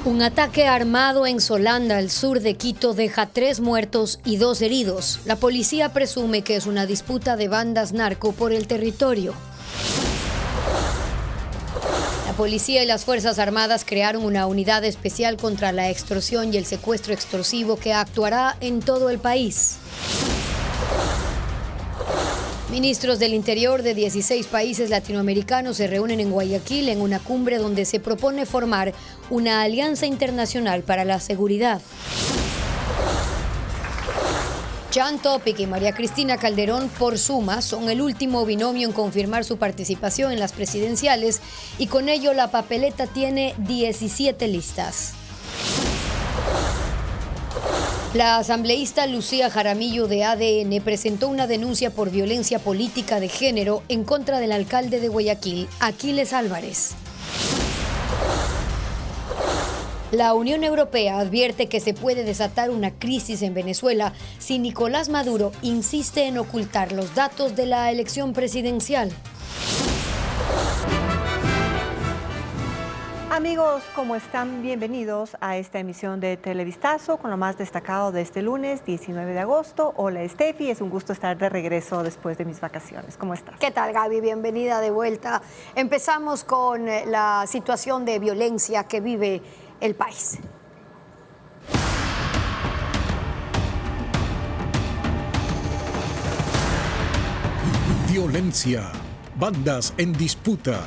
Un ataque armado en Solanda, al sur de Quito, deja 3 muertos y 2 heridos. La policía presume que es una disputa de bandas narco por el territorio. La policía y las Fuerzas Armadas crearon una unidad especial contra la extorsión y el secuestro extorsivo que actuará en todo el país. Ministros del Interior de 16 países latinoamericanos se reúnen en Guayaquil en una cumbre donde se propone formar una alianza internacional para la seguridad. Jan Topic y María Cristina Calderón por suma son el último binomio en confirmar su participación en las presidenciales y con ello la papeleta tiene 17 listas. La asambleísta Lucía Jaramillo de ADN presentó una denuncia por violencia política de género en contra del alcalde de Guayaquil, Aquiles Álvarez. La Unión Europea advierte que se puede desatar una crisis en Venezuela si Nicolás Maduro insiste en ocultar los datos de la elección presidencial. Amigos, ¿cómo están? Bienvenidos a esta emisión de Televistazo con lo más destacado de este lunes 19 de agosto. Hola Steffi, es un gusto estar de regreso después de mis vacaciones. ¿Cómo estás? ¿Qué tal, Gaby? Bienvenida de vuelta. Empezamos con la situación de violencia que vive el país. Violencia, bandas en disputa.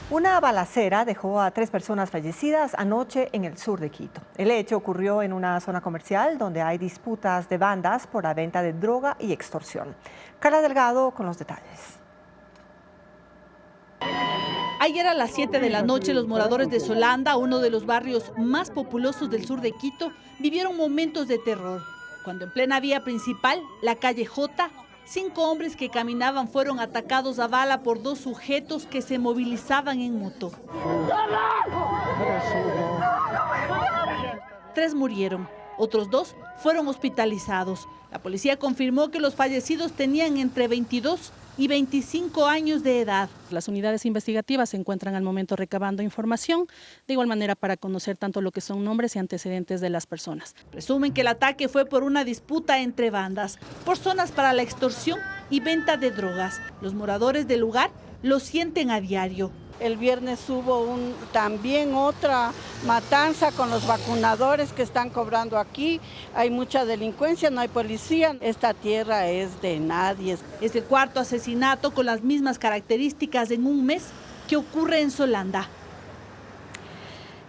Una balacera dejó a 3 personas fallecidas anoche en el sur de Quito. El hecho ocurrió en una zona comercial donde hay disputas de bandas por la venta de droga y extorsión. Carla Delgado con los detalles. Ayer a las 7 de la noche, los moradores de Solanda, uno de los barrios más populosos del sur de Quito, vivieron momentos de terror. Cuando en plena vía principal, la calle J, 5 hombres que caminaban fueron atacados a bala por 2 sujetos que se movilizaban en moto. 3 murieron, otros 2 fueron hospitalizados. La policía confirmó que los fallecidos tenían entre 22 y 25 años de edad. Las unidades investigativas se encuentran al momento recabando información, de igual manera para conocer tanto lo que son nombres y antecedentes de las personas. Presumen que el ataque fue por una disputa entre bandas, por zonas para la extorsión y venta de drogas. Los moradores del lugar lo sienten a diario. El viernes hubo también otra matanza con los vacunadores que están cobrando aquí. Hay mucha delincuencia, no hay policía. Esta tierra es de nadie. Es el 4º asesinato con las mismas características en un mes que ocurre en Solanda.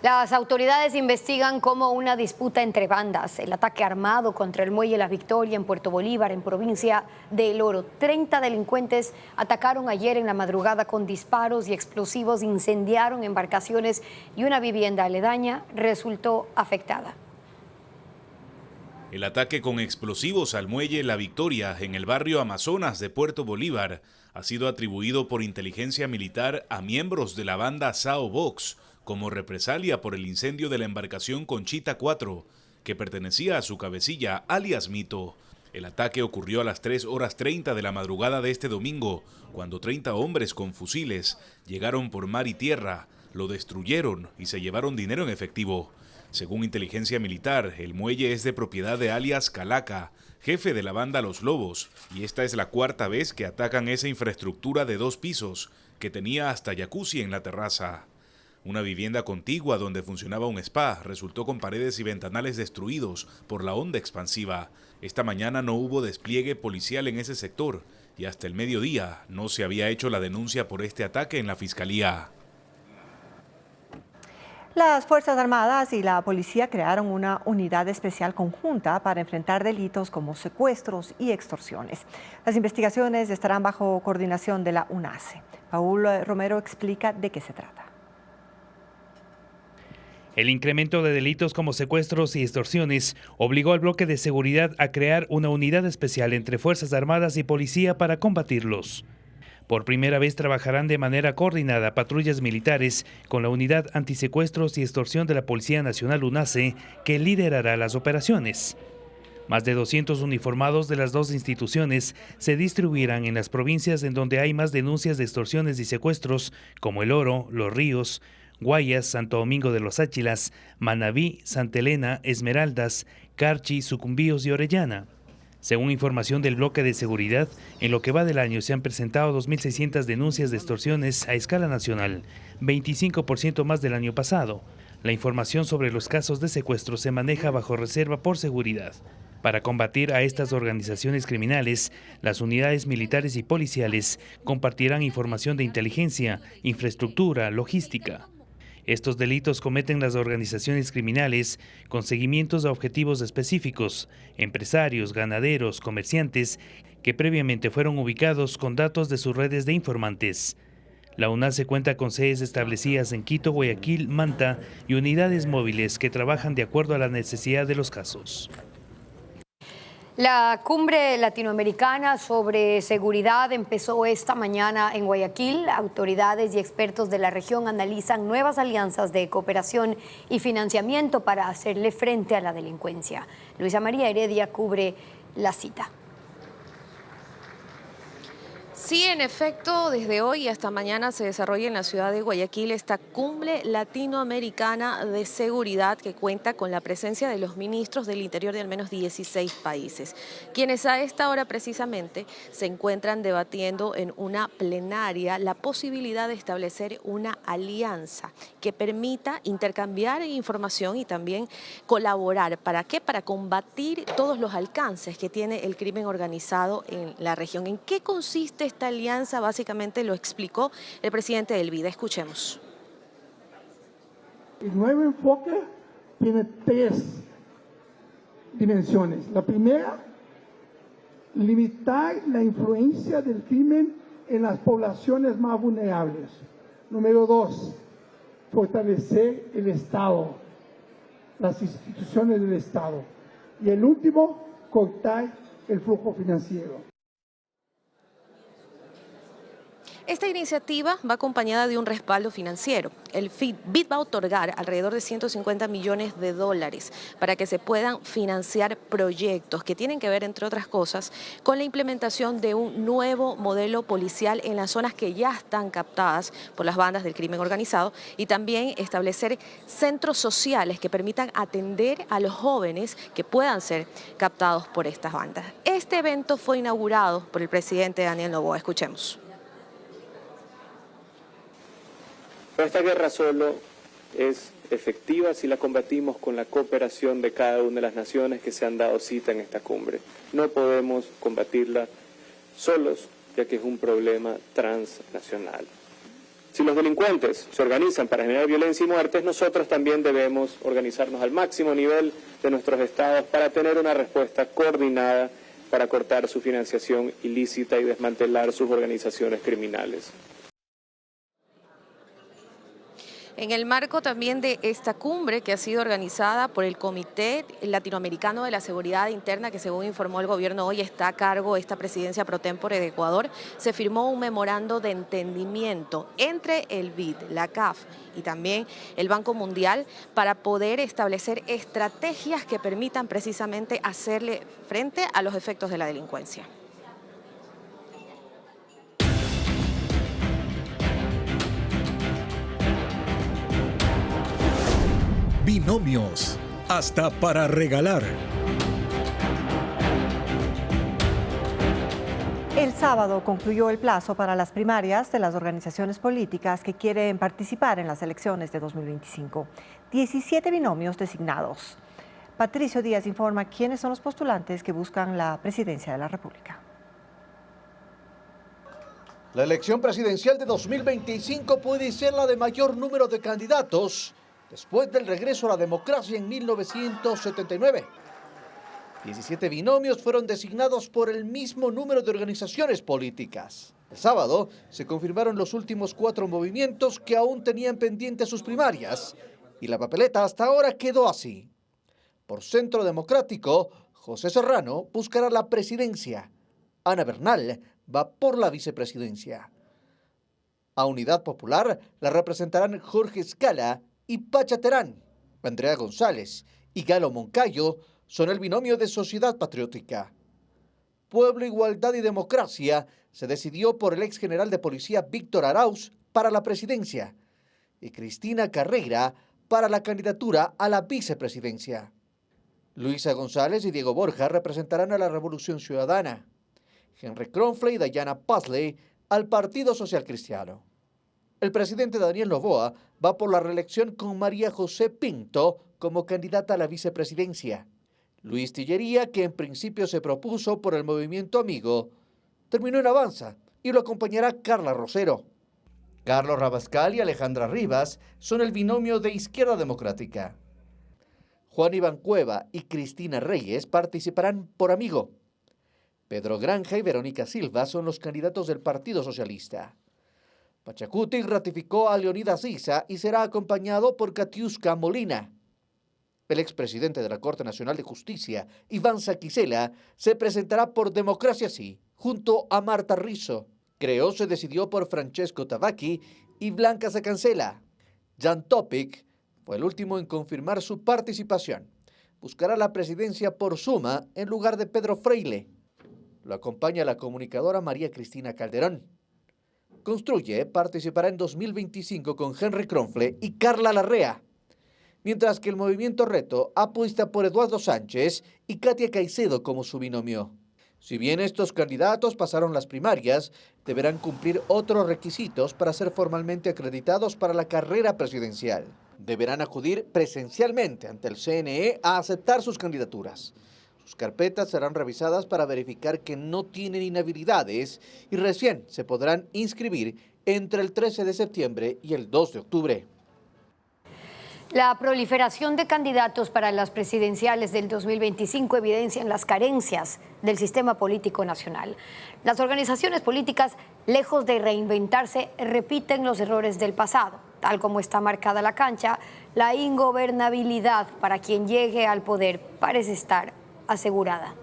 Las autoridades investigan como una disputa entre bandas, el ataque armado contra el muelle La Victoria en Puerto Bolívar, en provincia de El Oro. 30 delincuentes atacaron ayer en la madrugada con disparos y explosivos, incendiaron embarcaciones y una vivienda aledaña resultó afectada. El ataque con explosivos al muelle La Victoria en el barrio Amazonas de Puerto Bolívar ha sido atribuido por inteligencia militar a miembros de la banda Sao Box, como represalia por el incendio de la embarcación Conchita 4, que pertenecía a su cabecilla, alias Mito. El ataque ocurrió a las 3:30 de la madrugada de este domingo, cuando 30 hombres con fusiles llegaron por mar y tierra, lo destruyeron y se llevaron dinero en efectivo. Según inteligencia militar, el muelle es de propiedad de alias Calaca, jefe de la banda Los Lobos, y esta es la 4ª vez que atacan esa infraestructura de 2 pisos, que tenía hasta jacuzzi en la terraza. Una vivienda contigua donde funcionaba un spa resultó con paredes y ventanales destruidos por la onda expansiva. Esta mañana no hubo despliegue policial en ese sector y hasta el mediodía no se había hecho la denuncia por este ataque en la fiscalía. Las Fuerzas Armadas y la policía crearon una unidad especial conjunta para enfrentar delitos como secuestros y extorsiones. Las investigaciones estarán bajo coordinación de la UNACE. Paul Romero explica de qué se trata. El incremento de delitos como secuestros y extorsiones obligó al bloque de seguridad a crear una unidad especial entre Fuerzas Armadas y Policía para combatirlos. Por primera vez trabajarán de manera coordinada patrullas militares con la Unidad Antisecuestros y Extorsión de la Policía Nacional UNACE, que liderará las operaciones. Más de 200 uniformados de las dos instituciones se distribuirán en las provincias en donde hay más denuncias de extorsiones y secuestros, como El Oro, Los Ríos, Guayas, Santo Domingo de los Áchilas, Manabí, Santa Elena, Esmeraldas, Carchi, Sucumbíos y Orellana. Según información del bloque de seguridad, en lo que va del año se han presentado 2.600 denuncias de extorsiones a escala nacional, 25% más del año pasado. La información sobre los casos de secuestro se maneja bajo reserva por seguridad. Para combatir a estas organizaciones criminales, las unidades militares y policiales compartirán información de inteligencia, infraestructura, logística. Estos delitos cometen las organizaciones criminales con seguimientos a objetivos específicos, empresarios, ganaderos, comerciantes, que previamente fueron ubicados con datos de sus redes de informantes. La UNACE cuenta con sedes establecidas en Quito, Guayaquil, Manta y unidades móviles que trabajan de acuerdo a la necesidad de los casos. La cumbre latinoamericana sobre seguridad empezó esta mañana en Guayaquil. Autoridades y expertos de la región analizan nuevas alianzas de cooperación y financiamiento para hacerle frente a la delincuencia. Luisa María Heredia cubre la cita. Sí, en efecto, desde hoy hasta mañana se desarrolla en la ciudad de Guayaquil esta cumbre latinoamericana de seguridad que cuenta con la presencia de los ministros del interior de al menos 16 países, quienes a esta hora precisamente se encuentran debatiendo en una plenaria la posibilidad de establecer una alianza que permita intercambiar información y también colaborar. ¿Para qué? Para combatir todos los alcances que tiene el crimen organizado en la región. ¿En qué consiste esta alianza? Básicamente lo explicó el presidente del BID. Escuchemos. El nuevo enfoque tiene 3 dimensiones. La primera, limitar la influencia del crimen en las poblaciones más vulnerables. Número 2, fortalecer el Estado, las instituciones del Estado. Y el último, cortar el flujo financiero. Esta iniciativa va acompañada de un respaldo financiero. El BID va a otorgar alrededor de $150 millones para que se puedan financiar proyectos que tienen que ver, entre otras cosas, con la implementación de un nuevo modelo policial en las zonas que ya están captadas por las bandas del crimen organizado y también establecer centros sociales que permitan atender a los jóvenes que puedan ser captados por estas bandas. Este evento fue inaugurado por el presidente Daniel Noboa. Escuchemos. Esta guerra solo es efectiva si la combatimos con la cooperación de cada una de las naciones que se han dado cita en esta cumbre. No podemos combatirla solos, ya que es un problema transnacional. Si los delincuentes se organizan para generar violencia y muertes, nosotros también debemos organizarnos al máximo nivel de nuestros estados para tener una respuesta coordinada para cortar su financiación ilícita y desmantelar sus organizaciones criminales. En el marco también de esta cumbre que ha sido organizada por el Comité Latinoamericano de la Seguridad Interna, que según informó el gobierno hoy está a cargo esta presidencia pro tempore de Ecuador, se firmó un memorando de entendimiento entre el BID, la CAF y también el Banco Mundial para poder establecer estrategias que permitan precisamente hacerle frente a los efectos de la delincuencia. Binomios, hasta para regalar. El sábado concluyó el plazo para las primarias de las organizaciones políticas que quieren participar en las elecciones de 2025. 17 binomios designados. Patricio Díaz informa quiénes son los postulantes que buscan la presidencia de la República. La elección presidencial de 2025 puede ser la de mayor número de candidatos después del regreso a la democracia en 1979. 17 binomios fueron designados por el mismo número de organizaciones políticas. El sábado se confirmaron los últimos 4 movimientos que aún tenían pendientes sus primarias y la papeleta hasta ahora quedó así. Por Centro Democrático, José Serrano buscará la presidencia. Ana Bernal va por la vicepresidencia. A Unidad Popular la representarán Jorge Escala y Pacha Terán. Andrea González y Galo Moncayo son el binomio de Sociedad Patriótica. Pueblo, Igualdad y Democracia se decidió por el ex general de policía Víctor Arauz para la presidencia y Cristina Carreira para la candidatura a la vicepresidencia. Luisa González y Diego Borja representarán a la Revolución Ciudadana. Henry Kronfle y Diana Pasley al Partido Social Cristiano. El presidente Daniel Noboa va por la reelección con María José Pinto como candidata a la vicepresidencia. Luis Tillería, que en principio se propuso por el Movimiento Amigo, terminó en Avanza y lo acompañará Carla Rosero. Carlos Rabascal y Alejandra Rivas son el binomio de Izquierda Democrática. Juan Iván Cueva y Cristina Reyes participarán por Amigo. Pedro Granja y Verónica Silva son los candidatos del Partido Socialista. Pachacuti ratificó a Leonidas Issa y será acompañado por Katiuska Molina. El expresidente de la Corte Nacional de Justicia, Iván Saquicela, se presentará por Democracia Sí, junto a Marta Rizzo. Creo se decidió por Francesco Tabacchi y Blanca Sacancela. Jan Topic fue el último en confirmar su participación. Buscará la presidencia por suma en lugar de Pedro Freile. Lo acompaña la comunicadora María Cristina Calderón. Construye participará en 2025 con Henry Kronfle y Carla Larrea, mientras que el Movimiento Reto apuesta por Eduardo Sánchez y Katia Caicedo como su binomio. Si bien estos candidatos pasaron las primarias, deberán cumplir otros requisitos para ser formalmente acreditados para la carrera presidencial. Deberán acudir presencialmente ante el CNE a aceptar sus candidaturas. Sus carpetas serán revisadas para verificar que no tienen inhabilidades y recién se podrán inscribir entre el 13 de septiembre y el 2 de octubre. La proliferación de candidatos para las presidenciales del 2025 evidencian las carencias del sistema político nacional. Las organizaciones políticas, lejos de reinventarse, repiten los errores del pasado. Tal como está marcada la cancha, la ingobernabilidad para quien llegue al poder parece estar asegurada.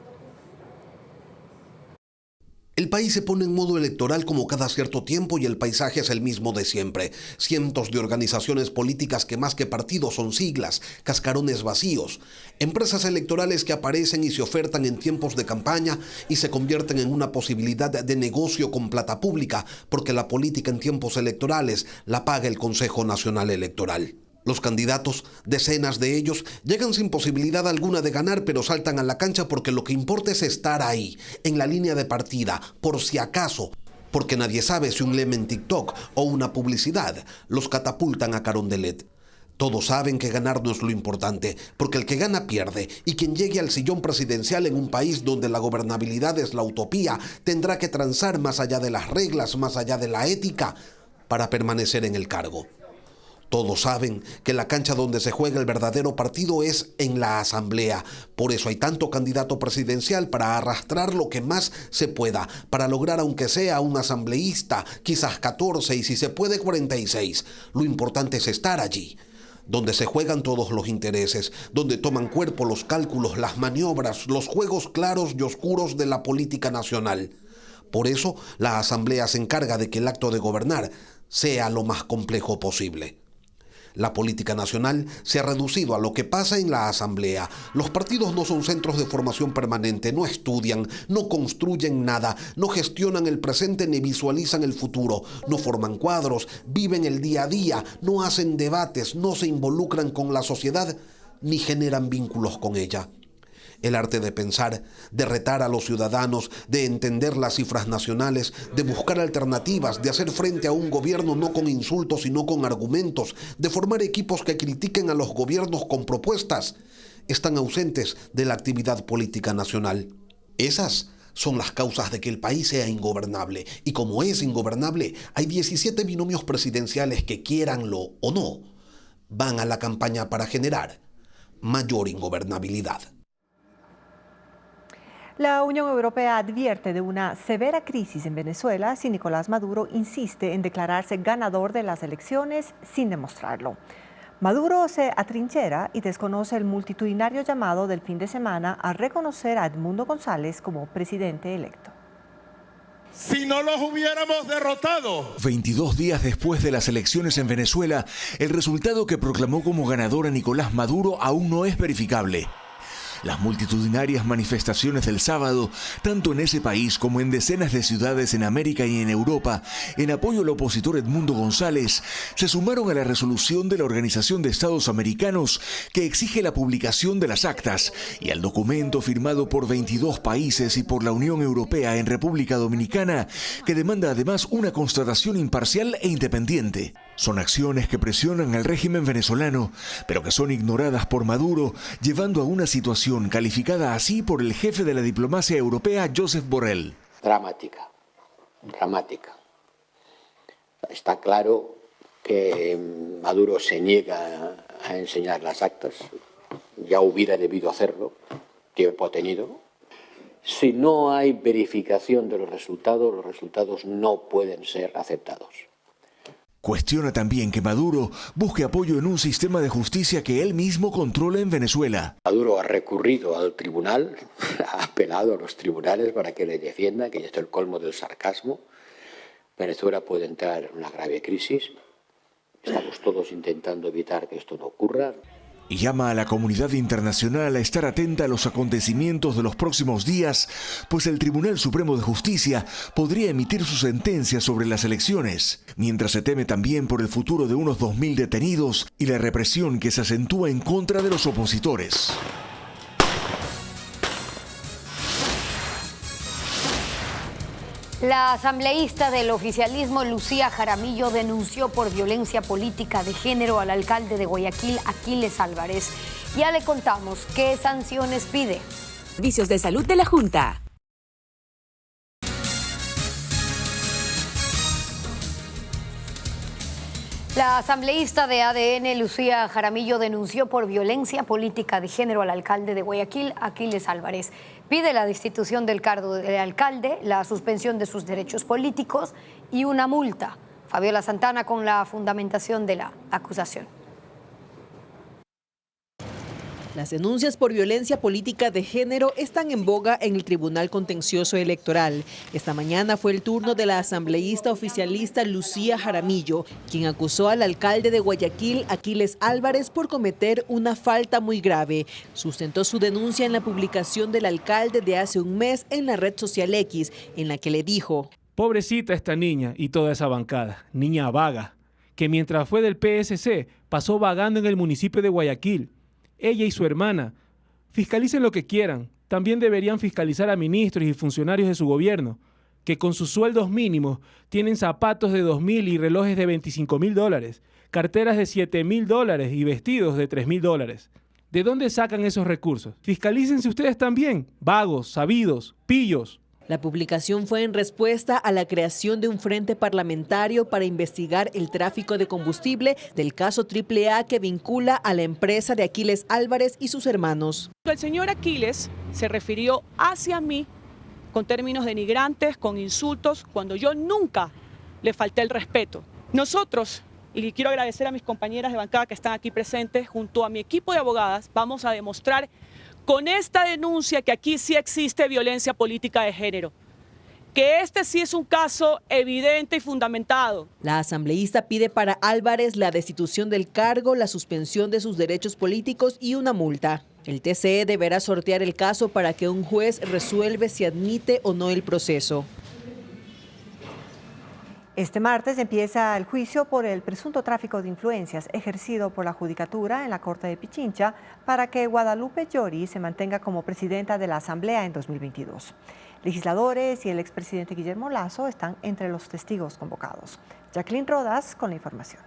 El país se pone en modo electoral como cada cierto tiempo y el paisaje es el mismo de siempre. Cientos de organizaciones políticas que más que partidos son siglas, cascarones vacíos. Empresas electorales que aparecen y se ofertan en tiempos de campaña y se convierten en una posibilidad de negocio con plata pública porque la política en tiempos electorales la paga el Consejo Nacional Electoral. Los candidatos, decenas de ellos, llegan sin posibilidad alguna de ganar, pero saltan a la cancha porque lo que importa es estar ahí, en la línea de partida, por si acaso, porque nadie sabe si un lema en TikTok o una publicidad los catapultan a Carondelet. Todos saben que ganar no es lo importante, porque el que gana pierde, y quien llegue al sillón presidencial en un país donde la gobernabilidad es la utopía, tendrá que transar más allá de las reglas, más allá de la ética, para permanecer en el cargo. Todos saben que la cancha donde se juega el verdadero partido es en la Asamblea. Por eso hay tanto candidato presidencial para arrastrar lo que más se pueda, para lograr aunque sea un asambleísta, quizás 14 y si se puede 46. Lo importante es estar allí, donde se juegan todos los intereses, donde toman cuerpo los cálculos, las maniobras, los juegos claros y oscuros de la política nacional. Por eso la Asamblea se encarga de que el acto de gobernar sea lo más complejo posible. La política nacional se ha reducido a lo que pasa en la Asamblea. Los partidos no son centros de formación permanente, no estudian, no construyen nada, no gestionan el presente ni visualizan el futuro, no forman cuadros, viven el día a día, no hacen debates, no se involucran con la sociedad ni generan vínculos con ella. El arte de pensar, de retar a los ciudadanos, de entender las cifras nacionales, de buscar alternativas, de hacer frente a un gobierno no con insultos sino con argumentos, de formar equipos que critiquen a los gobiernos con propuestas, están ausentes de la actividad política nacional. Esas son las causas de que el país sea ingobernable. Y como es ingobernable, hay 17 binomios presidenciales que, quieranlo o no, van a la campaña para generar mayor ingobernabilidad. La Unión Europea advierte de una severa crisis en Venezuela si Nicolás Maduro insiste en declararse ganador de las elecciones sin demostrarlo. Maduro se atrinchera y desconoce el multitudinario llamado del fin de semana a reconocer a Edmundo González como presidente electo. Si no los hubiéramos derrotado. 22 días después de las elecciones en Venezuela, el resultado que proclamó como ganador a Nicolás Maduro aún no es verificable. Las multitudinarias manifestaciones del sábado, tanto en ese país como en decenas de ciudades en América y en Europa, en apoyo al opositor Edmundo González, se sumaron a la resolución de la Organización de Estados Americanos que exige la publicación de las actas y al documento firmado por 22 países y por la Unión Europea en República Dominicana, que demanda además una constatación imparcial e independiente. Son acciones que presionan al régimen venezolano, pero que son ignoradas por Maduro, llevando a una situación calificada así por el jefe de la diplomacia europea, Josep Borrell. Dramática. Está claro que Maduro se niega a enseñar las actas, ya hubiera debido hacerlo, tiempo ha tenido. Si no hay verificación de los resultados no pueden ser aceptados. Cuestiona también que Maduro busque apoyo en un sistema de justicia que él mismo controla en Venezuela. Maduro ha recurrido al tribunal, ha apelado a los tribunales para que le defiendan, que ya está el colmo del sarcasmo. Venezuela puede entrar en una grave crisis. Estamos todos intentando evitar que esto no ocurra. Y llama a la comunidad internacional a estar atenta a los acontecimientos de los próximos días, pues el Tribunal Supremo de Justicia podría emitir su sentencia sobre las elecciones, mientras se teme también por el futuro de unos 2.000 detenidos y la represión que se acentúa en contra de los opositores. La asambleísta del oficialismo, Lucía Jaramillo, denunció por violencia política de género al alcalde de Guayaquil, Aquiles Álvarez. Ya le contamos qué sanciones pide. Servicios de Salud de la Junta. La asambleísta de ADN, Lucía Jaramillo, denunció por violencia política de género al alcalde de Guayaquil, Aquiles Álvarez. Pide la destitución del cargo del alcalde, la suspensión de sus derechos políticos y una multa. Fabiola Santana con la fundamentación de la acusación. Las denuncias por violencia política de género están en boga en el Tribunal Contencioso Electoral. Esta mañana fue el turno de la asambleísta oficialista Lucía Jaramillo, quien acusó al alcalde de Guayaquil, Aquiles Álvarez, por cometer una falta muy grave. Sustentó su denuncia en la publicación del alcalde de hace un mes en la red social X, en la que le dijo: pobrecita esta niña y toda esa bancada, niña vaga, que mientras fue del PSC pasó vagando en el municipio de Guayaquil. Ella y su hermana, fiscalicen lo que quieran, también deberían fiscalizar a ministros y funcionarios de su gobierno, que con sus sueldos mínimos tienen zapatos de $2.000 y relojes de $25.000, carteras de $7.000 y vestidos de $3.000. ¿De dónde sacan esos recursos? Fiscalícense ustedes también, vagos, sabidos, pillos. La publicación fue en respuesta a la creación de un frente parlamentario para investigar el tráfico de combustible del caso AAA que vincula a la empresa de Aquiles Álvarez y sus hermanos. El señor Aquiles se refirió hacia mí con términos denigrantes, con insultos, cuando yo nunca le falté el respeto. Nosotros, y quiero agradecer a mis compañeras de bancada que están aquí presentes, junto a mi equipo de abogadas, vamos a demostrar con esta denuncia que aquí sí existe violencia política de género, que este sí es un caso evidente y fundamentado. La asambleísta pide para Álvarez la destitución del cargo, la suspensión de sus derechos políticos y una multa. El TCE deberá sortear el caso para que un juez resuelva si admite o no el proceso. Este martes empieza el juicio por el presunto tráfico de influencias ejercido por la Judicatura en la Corte de Pichincha para que Guadalupe Llori se mantenga como presidenta de la Asamblea en 2022. Legisladores y el expresidente Guillermo Lasso están entre los testigos convocados. Jacqueline Rodas con la información.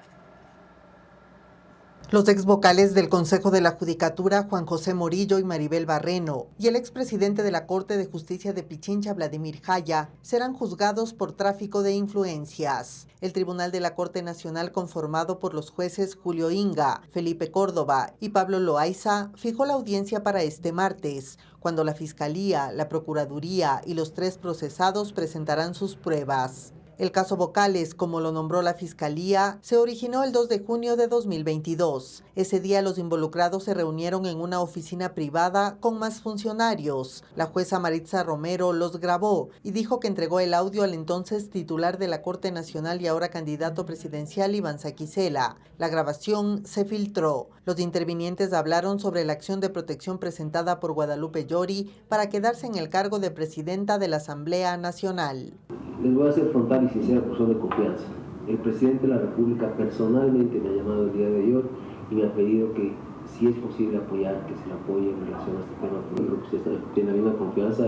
Los exvocales del Consejo de la Judicatura, Juan José Morillo y Maribel Barreno, y el expresidente de la Corte de Justicia de Pichincha, Vladimir Jaya, serán juzgados por tráfico de influencias. El Tribunal de la Corte Nacional, conformado por los jueces Julio Inga, Felipe Córdoba y Pablo Loaiza, fijó la audiencia para este martes, cuando la Fiscalía, la Procuraduría y los 3 procesados presentarán sus pruebas. El caso Vocales, como lo nombró la Fiscalía, se originó el 2 de junio de 2022. Ese día los involucrados se reunieron en una oficina privada con más funcionarios. La jueza Maritza Romero los grabó y dijo que entregó el audio al entonces titular de la Corte Nacional y ahora candidato presidencial Iván Saquicela. La grabación se filtró. Los intervinientes hablaron sobre la acción de protección presentada por Guadalupe Llori para quedarse en el cargo de presidenta de la Asamblea Nacional. Les voy a hacer frontal y sincera cuestión de confianza. El presidente de la República personalmente me ha llamado el día de ayer y me ha pedido que si es posible apoyar, que se le apoye en relación a este tema. Yo creo que usted tiene la misma confianza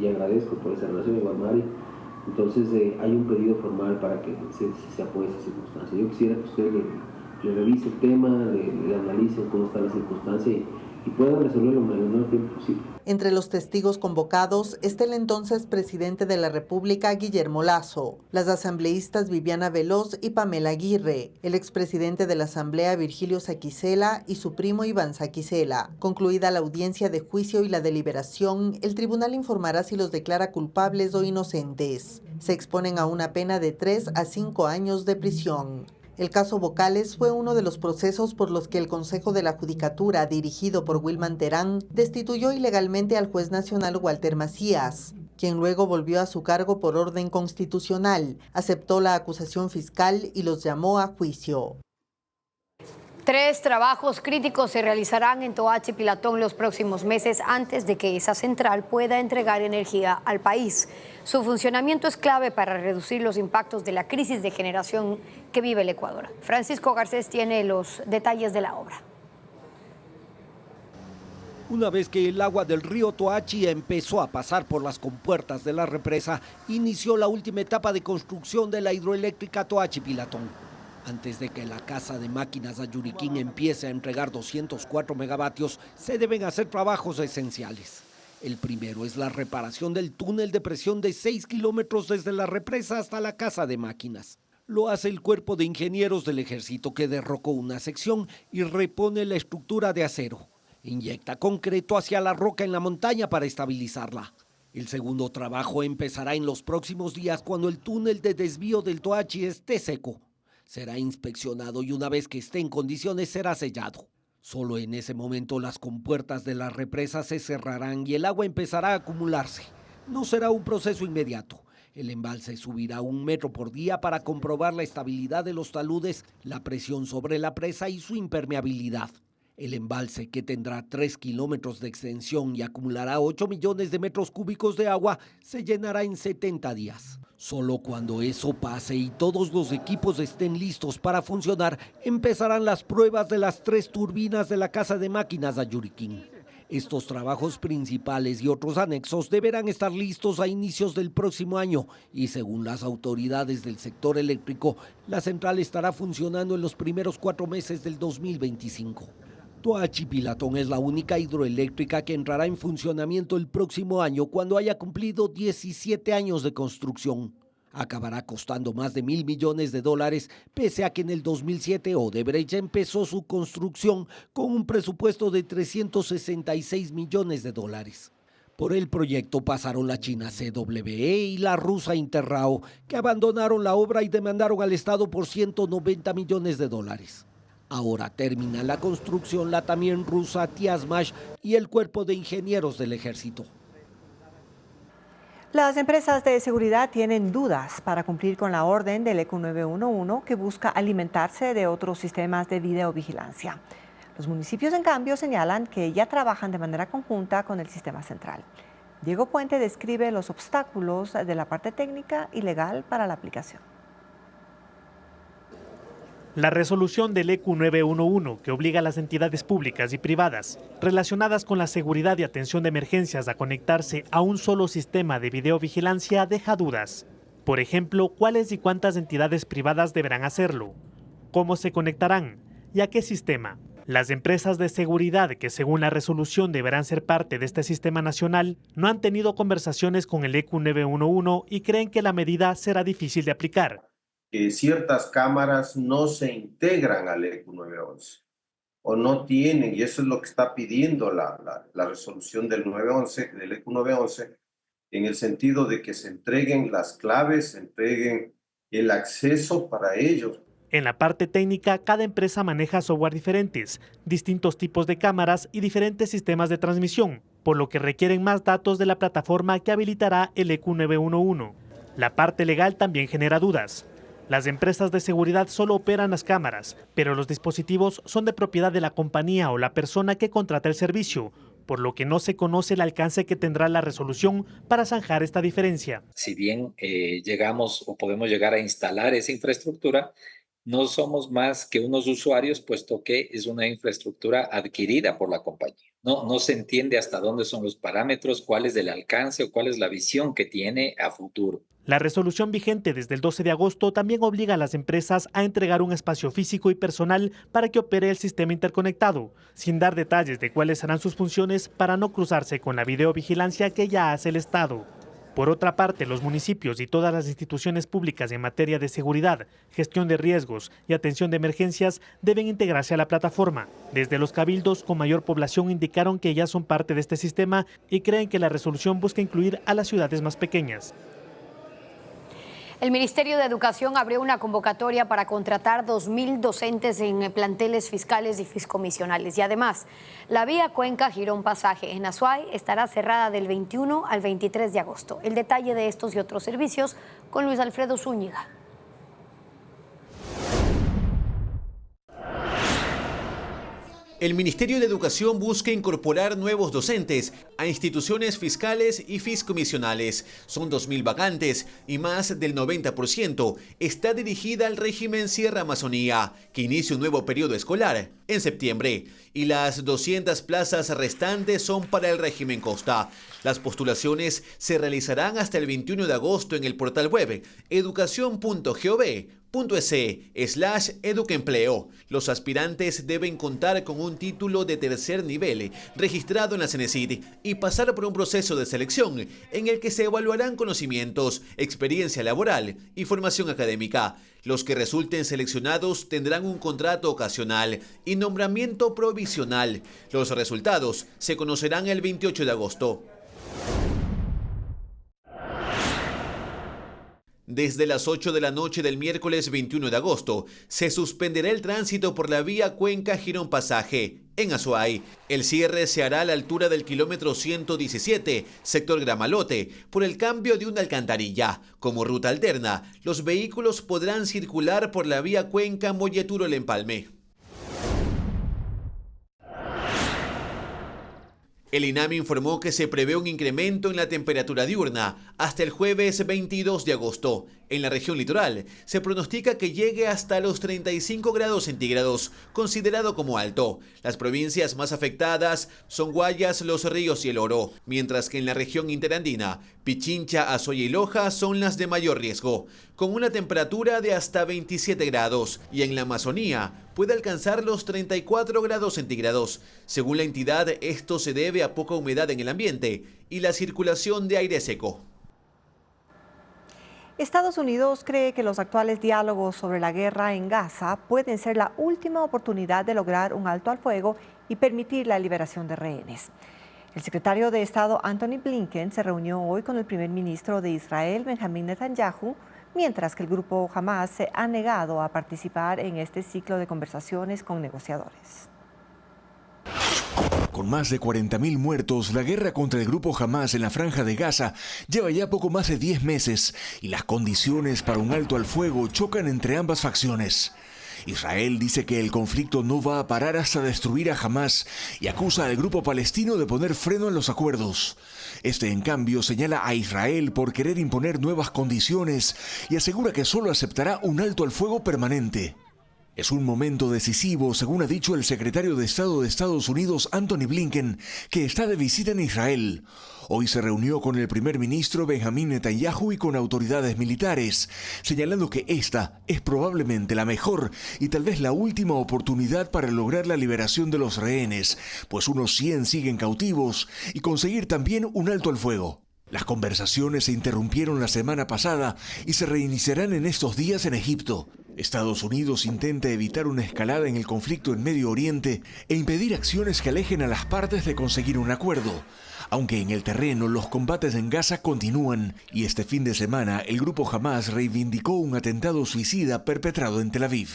y agradezco por esa relación, igual Mari. Entonces hay un pedido formal para que se apoye esa circunstancia. Yo quisiera que usted le revise el tema, le analice cómo está la circunstancia y puedan resolverlo en el menor tiempo posible. Entre los testigos convocados está el entonces presidente de la República, Guillermo Lasso, las asambleístas Viviana Veloz y Pamela Aguirre, el expresidente de la Asamblea, Virgilio Saquicela, y su primo Iván Saquicela. Concluida la audiencia de juicio y la deliberación, el tribunal informará si los declara culpables o inocentes. Se exponen a una pena de 3 a 5 años de prisión. El caso Vocales fue uno de los procesos por los que el Consejo de la Judicatura, dirigido por Wilman Terán, destituyó ilegalmente al juez nacional Walter Macías, quien luego volvió a su cargo por orden constitucional, aceptó la acusación fiscal y los llamó a juicio. 3 trabajos críticos se realizarán en Toachi Pilatón los próximos meses antes de que esa central pueda entregar energía al país. Su funcionamiento es clave para reducir los impactos de la crisis de generación que vive el Ecuador. Francisco Garcés tiene los detalles de la obra. Una vez que el agua del río Toachi empezó a pasar por las compuertas de la represa, inició la última etapa de construcción de la hidroeléctrica Toachi Pilatón. Antes de que la casa de máquinas Ayuriquín empiece a entregar 204 megavatios, se deben hacer trabajos esenciales. El primero es la reparación del túnel de presión de 6 kilómetros desde la represa hasta la casa de máquinas. Lo hace el Cuerpo de Ingenieros del Ejército, que derrocó una sección y repone la estructura de acero. Inyecta concreto hacia la roca en la montaña para estabilizarla. El segundo trabajo empezará en los próximos días cuando el túnel de desvío del Toachi esté seco. Será inspeccionado y una vez que esté en condiciones será sellado. Solo en ese momento las compuertas de la represa se cerrarán y el agua empezará a acumularse. No será un proceso inmediato. El embalse subirá 1 metro por día para comprobar la estabilidad de los taludes, la presión sobre la presa y su impermeabilidad. El embalse, que tendrá 3 kilómetros de extensión y acumulará 8 millones de metros cúbicos de agua, se llenará en 70 días. Solo cuando eso pase y todos los equipos estén listos para funcionar, empezarán las pruebas de las 3 turbinas de la casa de máquinas Ayuriquín. Estos trabajos principales y otros anexos deberán estar listos a inicios del próximo año y, según las autoridades del sector eléctrico, la central estará funcionando en los primeros 4 meses del 2025. Toachi Pilatón es la única hidroeléctrica que entrará en funcionamiento el próximo año cuando haya cumplido 17 años de construcción. Acabará costando más de $1.000 millones, pese a que en el 2007 Odebrecht empezó su construcción con un presupuesto de $366 millones. Por el proyecto pasaron la china CWE y la rusa Interrao, que abandonaron la obra y demandaron al Estado por $190 millones. Ahora termina la construcción la también rusa Tiazmash y el Cuerpo de Ingenieros del Ejército. Las empresas de seguridad tienen dudas para cumplir con la orden del ECU 911 que busca alimentarse de otros sistemas de videovigilancia. Los municipios, en cambio, señalan que ya trabajan de manera conjunta con el sistema central. Diego Puente describe los obstáculos de la parte técnica y legal para la aplicación. La resolución del ECU 911, que obliga a las entidades públicas y privadas relacionadas con la seguridad y atención de emergencias a conectarse a un solo sistema de videovigilancia, deja dudas. Por ejemplo, ¿cuáles y cuántas entidades privadas deberán hacerlo? ¿Cómo se conectarán? ¿Y a qué sistema? Las empresas de seguridad, que según la resolución deberán ser parte de este sistema nacional, no han tenido conversaciones con el ECU 911 y creen que la medida será difícil de aplicar. Ciertas cámaras no se integran al ECU 911 o no tienen, y eso es lo que está pidiendo la resolución del ECU 911, en el sentido de que se entreguen las claves, se entreguen el acceso para ellos. En la parte técnica, cada empresa maneja software diferentes, distintos tipos de cámaras y diferentes sistemas de transmisión, por lo que requieren más datos de la plataforma que habilitará el EQ911. La parte legal también genera dudas. Las empresas de seguridad solo operan las cámaras, pero los dispositivos son de propiedad de la compañía o la persona que contrata el servicio, por lo que no se conoce el alcance que tendrá la resolución para zanjar esta diferencia. Si bien llegamos o podemos llegar a instalar esa infraestructura, no somos más que unos usuarios, puesto que es una infraestructura adquirida por la compañía. No se entiende hasta dónde son los parámetros, cuál es el alcance o cuál es la visión que tiene a futuro. La resolución vigente desde el 12 de agosto también obliga a las empresas a entregar un espacio físico y personal para que opere el sistema interconectado, sin dar detalles de cuáles serán sus funciones para no cruzarse con la videovigilancia que ya hace el Estado. Por otra parte, los municipios y todas las instituciones públicas en materia de seguridad, gestión de riesgos y atención de emergencias deben integrarse a la plataforma. Desde los cabildos con mayor población indicaron que ya son parte de este sistema y creen que la resolución busca incluir a las ciudades más pequeñas. El Ministerio de Educación abrió una convocatoria para contratar 2.000 docentes en planteles fiscales y fiscomisionales. Y además, la vía Cuenca Girón Pasaje en Azuay estará cerrada del 21 al 23 de agosto. El detalle de estos y otros servicios con Luis Alfredo Zúñiga. El Ministerio de Educación busca incorporar nuevos docentes a instituciones fiscales y fiscomisionales. Son 2.000 vacantes y más del 90% está dirigida al régimen Sierra Amazonía, que inicia un nuevo periodo escolar en septiembre. Y las 200 plazas restantes son para el régimen Costa. Las postulaciones se realizarán hasta el 21 de agosto en el portal web educación.gov.es/educaempleo. Los aspirantes deben contar con un título de tercer nivel registrado en la CENESID y pasar por un proceso de selección en el que se evaluarán conocimientos, experiencia laboral y formación académica. Los que resulten seleccionados tendrán un contrato ocasional y nombramiento provisional. Los resultados se conocerán el 28 de agosto. Desde las 8 de la noche del miércoles 21 de agosto, se suspenderá el tránsito por la vía Cuenca Girón Pasaje en Azuay. El cierre se hará a la altura del kilómetro 117, sector Gramalote, por el cambio de una alcantarilla. Como ruta alterna, los vehículos podrán circular por la vía Cuenca Molleturo El Empalme. El INAMI informó que se prevé un incremento en la temperatura diurna hasta el jueves 22 de agosto. En la región litoral se pronostica que llegue hasta los 35 grados centígrados, considerado como alto. Las provincias más afectadas son Guayas, Los Ríos y El Oro, mientras que en la región interandina, Pichincha, Azuay y Loja son las de mayor riesgo, con una temperatura de hasta 27 grados, y en la Amazonía puede alcanzar los 34 grados centígrados. Según la entidad, esto se debe a poca humedad en el ambiente y la circulación de aire seco. Estados Unidos cree que los actuales diálogos sobre la guerra en Gaza pueden ser la última oportunidad de lograr un alto al fuego y permitir la liberación de rehenes. El secretario de Estado Antony Blinken se reunió hoy con el primer ministro de Israel, Benjamín Netanyahu, mientras que el grupo Hamas se ha negado a participar en este ciclo de conversaciones con negociadores. Con más de 40.000 muertos, la guerra contra el grupo Hamas en la Franja de Gaza lleva ya poco más de 10 meses y las condiciones para un alto al fuego chocan entre ambas facciones. Israel dice que el conflicto no va a parar hasta destruir a Hamas y acusa al grupo palestino de poner freno en los acuerdos. Este, en cambio, señala a Israel por querer imponer nuevas condiciones y asegura que solo aceptará un alto al fuego permanente. Es un momento decisivo, según ha dicho el secretario de Estado de Estados Unidos, Antony Blinken, que está de visita en Israel. Hoy se reunió con el primer ministro Benjamín Netanyahu y con autoridades militares, señalando que esta es probablemente la mejor y tal vez la última oportunidad para lograr la liberación de los rehenes, pues unos 100 siguen cautivos, y conseguir también un alto al fuego. Las conversaciones se interrumpieron la semana pasada y se reiniciarán en estos días en Egipto. Estados Unidos intenta evitar una escalada en el conflicto en Medio Oriente e impedir acciones que alejen a las partes de conseguir un acuerdo. Aunque en el terreno los combates en Gaza continúan y este fin de semana el grupo Hamas reivindicó un atentado suicida perpetrado en Tel Aviv.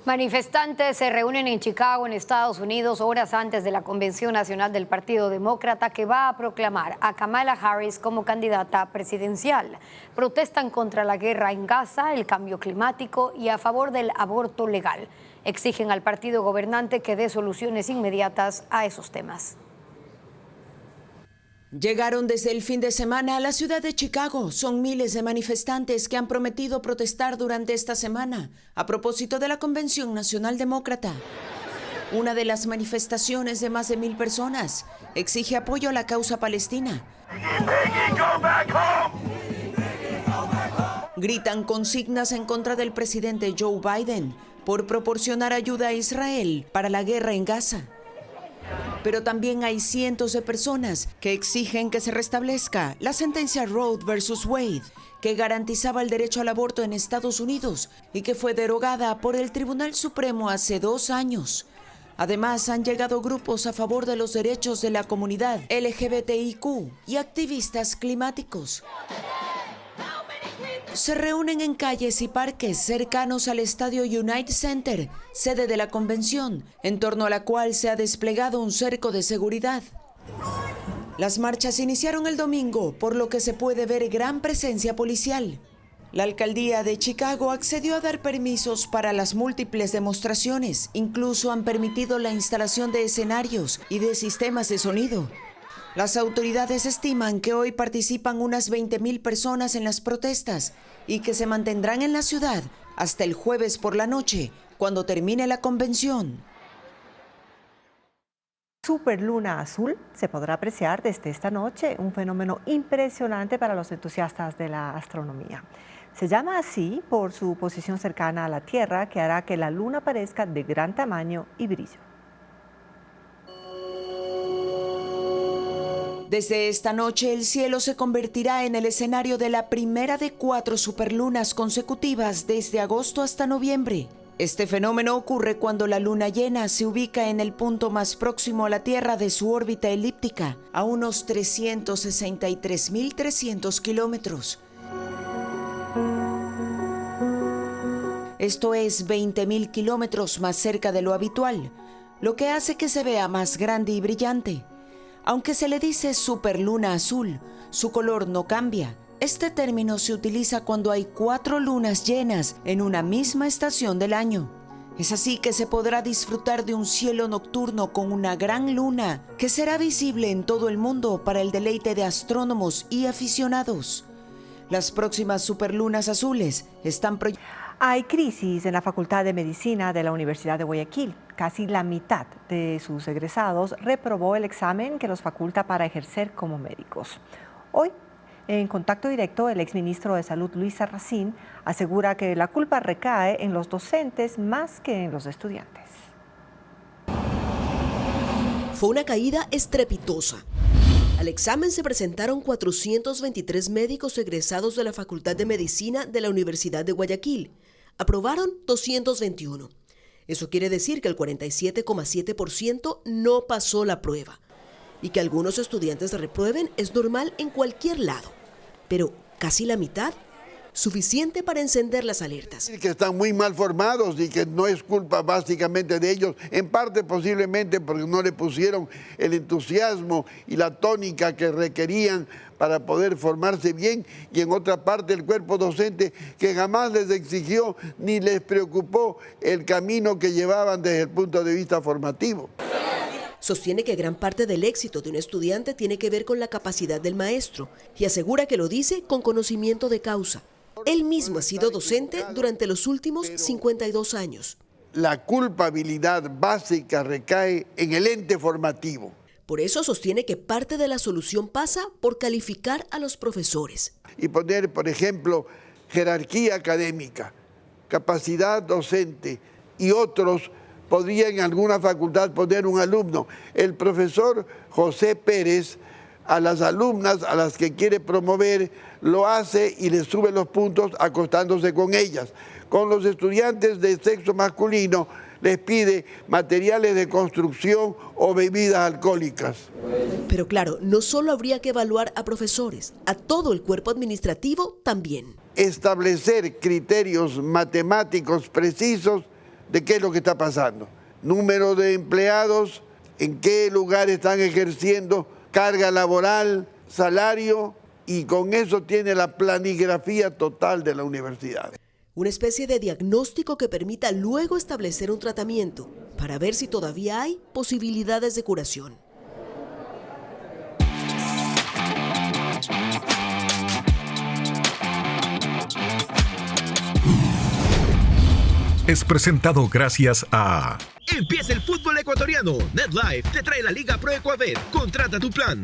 Manifestantes se reúnen en Chicago, en Estados Unidos, horas antes de la Convención Nacional del Partido Demócrata que va a proclamar a Kamala Harris como candidata presidencial. Protestan contra la guerra en Gaza, el cambio climático y a favor del aborto legal. Exigen al partido gobernante que dé soluciones inmediatas a esos temas. Llegaron desde el fin de semana a la ciudad de Chicago. Son miles de manifestantes que han prometido protestar durante esta semana a propósito de la Convención Nacional Demócrata. Una de las manifestaciones de más de 1,000 personas exige apoyo a la causa palestina. Gritan consignas en contra del presidente Joe Biden por proporcionar ayuda a Israel para la guerra en Gaza. Pero también hay cientos de personas que exigen que se restablezca la sentencia Roe versus Wade, que garantizaba el derecho al aborto en Estados Unidos y que fue derogada por el Tribunal Supremo hace 2 años. Además, han llegado grupos a favor de los derechos de la comunidad LGBTIQ y activistas climáticos. Se reúnen en calles y parques cercanos al estadio United Center, sede de la convención, en torno a la cual se ha desplegado un cerco de seguridad. Las marchas iniciaron el domingo, por lo que se puede ver gran presencia policial. La alcaldía de Chicago accedió a dar permisos para las múltiples demostraciones, incluso han permitido la instalación de escenarios y de sistemas de sonido. Las autoridades estiman que hoy participan unas 20,000 personas en las protestas y que se mantendrán en la ciudad hasta el jueves por la noche, cuando termine la convención. Superluna azul se podrá apreciar desde esta noche, un fenómeno impresionante para los entusiastas de la astronomía. Se llama así por su posición cercana a la Tierra, que hará que la luna parezca de gran tamaño y brillo. Desde esta noche el cielo se convertirá en el escenario de la primera de 4 superlunas consecutivas desde agosto hasta noviembre. Este fenómeno ocurre cuando la luna llena se ubica en el punto más próximo a la Tierra de su órbita elíptica, a unos 363.300 kilómetros. Esto es 20.000 kilómetros más cerca de lo habitual, lo que hace que se vea más grande y brillante. Aunque se le dice superluna azul, su color no cambia. Este término se utiliza cuando hay 4 lunas llenas en una misma estación del año. Es así que se podrá disfrutar de un cielo nocturno con una gran luna que será visible en todo el mundo para el deleite de astrónomos y aficionados. Las próximas superlunas azules están proyectadas. Hay crisis en la Facultad de Medicina de la Universidad de Guayaquil. Casi la mitad de sus egresados reprobó el examen que los faculta para ejercer como médicos. Hoy, en contacto directo, el exministro de Salud, Luis Sarracín, asegura que la culpa recae en los docentes más que en los estudiantes. Fue una caída estrepitosa. Al examen se presentaron 423 médicos egresados de la Facultad de Medicina de la Universidad de Guayaquil. Aprobaron 221. Eso quiere decir que el 47,7% no pasó la prueba. Y que algunos estudiantes reprueben es normal en cualquier lado. Pero casi la mitad, suficiente para encender las alertas. Que están muy mal formados y que no es culpa básicamente de ellos, en parte posiblemente porque no le pusieron el entusiasmo y la tónica que requerían para poder formarse bien, y en otra parte el cuerpo docente que jamás les exigió ni les preocupó el camino que llevaban desde el punto de vista formativo. Sostiene que gran parte del éxito de un estudiante tiene que ver con la capacidad del maestro y asegura que lo dice con conocimiento de causa. Él mismo ha sido docente durante los últimos 52 años. La culpabilidad básica recae en el ente formativo. Por eso sostiene que parte de la solución pasa por calificar a los profesores. Y poner, por ejemplo, jerarquía académica, capacidad docente y otros. Podría en alguna facultad poner un alumno. El profesor José Pérez a las alumnas a las que quiere promover, lo hace y les sube los puntos acostándose con ellas. Con los estudiantes de sexo masculino les pide materiales de construcción o bebidas alcohólicas. Pero claro, no solo habría que evaluar a profesores, a todo el cuerpo administrativo también. Establecer criterios matemáticos precisos de qué es lo que está pasando. Número de empleados, en qué lugar están ejerciendo, carga laboral, salario, y con eso tiene la planigrafía total de la universidad. Una especie de diagnóstico que permita luego establecer un tratamiento para ver si todavía hay posibilidades de curación. Es presentado gracias a... Empieza el fútbol ecuatoriano. NetLife te trae la Liga Pro Ecuavet. Contrata tu plan.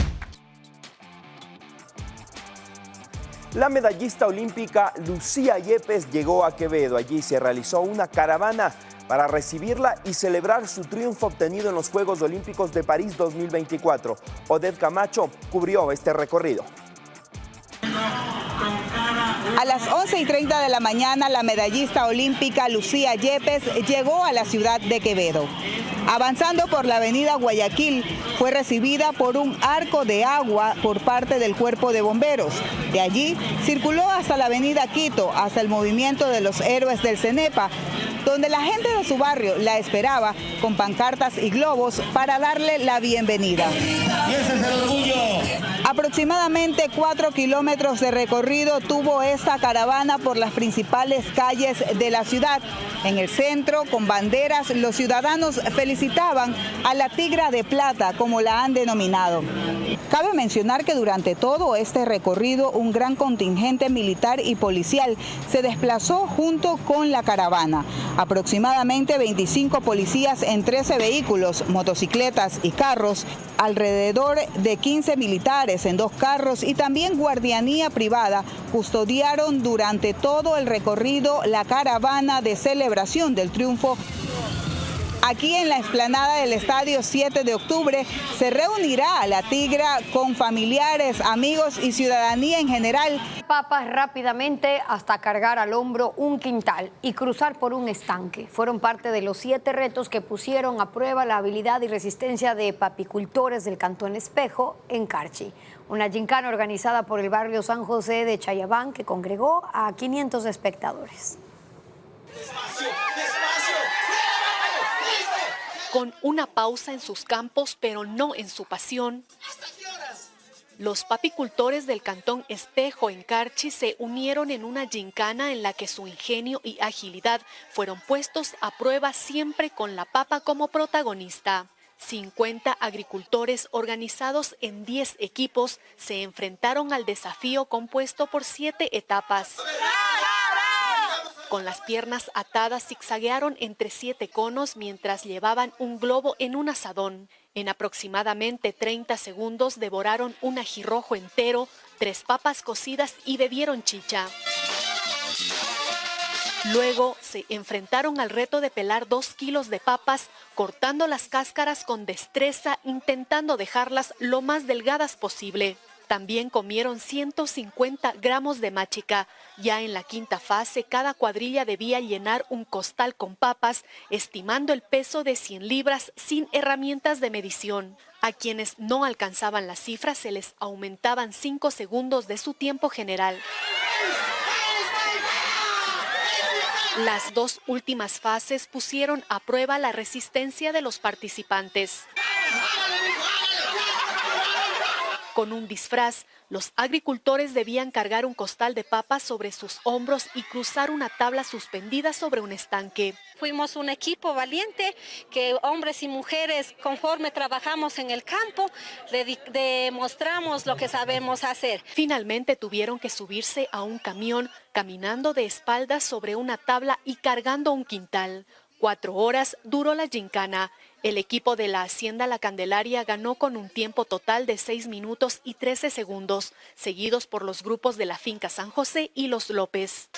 La medallista olímpica Lucía Yepes llegó a Quevedo. Allí se realizó una caravana para recibirla y celebrar su triunfo obtenido en los Juegos Olímpicos de París 2024. Odette Camacho cubrió este recorrido. A las 11:30 de la mañana, la medallista olímpica Lucía Yepes llegó a la ciudad de Quevedo. Avanzando por la avenida Guayaquil, fue recibida por un arco de agua por parte del Cuerpo de Bomberos. De allí, circuló hasta la avenida Quito, hasta el movimiento de los héroes del CENEPA, donde la gente de su barrio la esperaba con pancartas y globos para darle la bienvenida. Y ese es el orgullo. Aproximadamente 4 kilómetros de recorrido tuvo esta caravana por las principales calles de la ciudad. En el centro, con banderas, los ciudadanos felicitaban a la Tigra de Plata, como la han denominado. Cabe mencionar que durante todo este recorrido, un gran contingente militar y policial se desplazó junto con la caravana. Aproximadamente 25 policías en 13 vehículos, motocicletas y carros, alrededor de 15 militares en 2 carros y también guardianía privada custodiaron durante todo el recorrido la caravana de celebración del triunfo. Aquí en la explanada del Estadio 7 de octubre se reunirá a la Tigra con familiares, amigos y ciudadanía en general. Papas rápidamente hasta cargar al hombro un quintal y cruzar por un estanque. Fueron parte de los 7 retos que pusieron a prueba la habilidad y resistencia de papicultores del Cantón Espejo en Carchi. Una gincana organizada por el barrio San José de Chayabán que congregó a 500 espectadores. Con una pausa en sus campos, pero no en su pasión, los papicultores del Cantón Espejo en Carchi se unieron en una gincana en la que su ingenio y agilidad fueron puestos a prueba siempre con la papa como protagonista. 50 agricultores organizados en 10 equipos se enfrentaron al desafío compuesto por 7 etapas. Con las piernas atadas zigzaguearon entre 7 conos mientras llevaban un globo en un asadón. En aproximadamente 30 segundos devoraron un ajirrojo entero, 3 papas cocidas y bebieron chicha. Luego se enfrentaron al reto de pelar 2 kilos de papas, cortando las cáscaras con destreza, intentando dejarlas lo más delgadas posible. También comieron 150 gramos de machica. Ya en la quinta fase, cada cuadrilla debía llenar un costal con papas, estimando el peso de 100 libras sin herramientas de medición. A quienes no alcanzaban la cifra se les aumentaban 5 segundos de su tiempo general. Las 2 últimas fases pusieron a prueba la resistencia de los participantes. Con un disfraz, los agricultores debían cargar un costal de papas sobre sus hombros y cruzar una tabla suspendida sobre un estanque. Fuimos un equipo valiente que hombres y mujeres, conforme trabajamos en el campo, demostramos lo que sabemos hacer. Finalmente tuvieron que subirse a un camión, caminando de espaldas sobre una tabla y cargando un quintal. 4 horas duró la gincana. El equipo de la Hacienda La Candelaria ganó con un tiempo total de 6 minutos y 13 segundos, seguidos por los grupos de la Finca San José y Los López.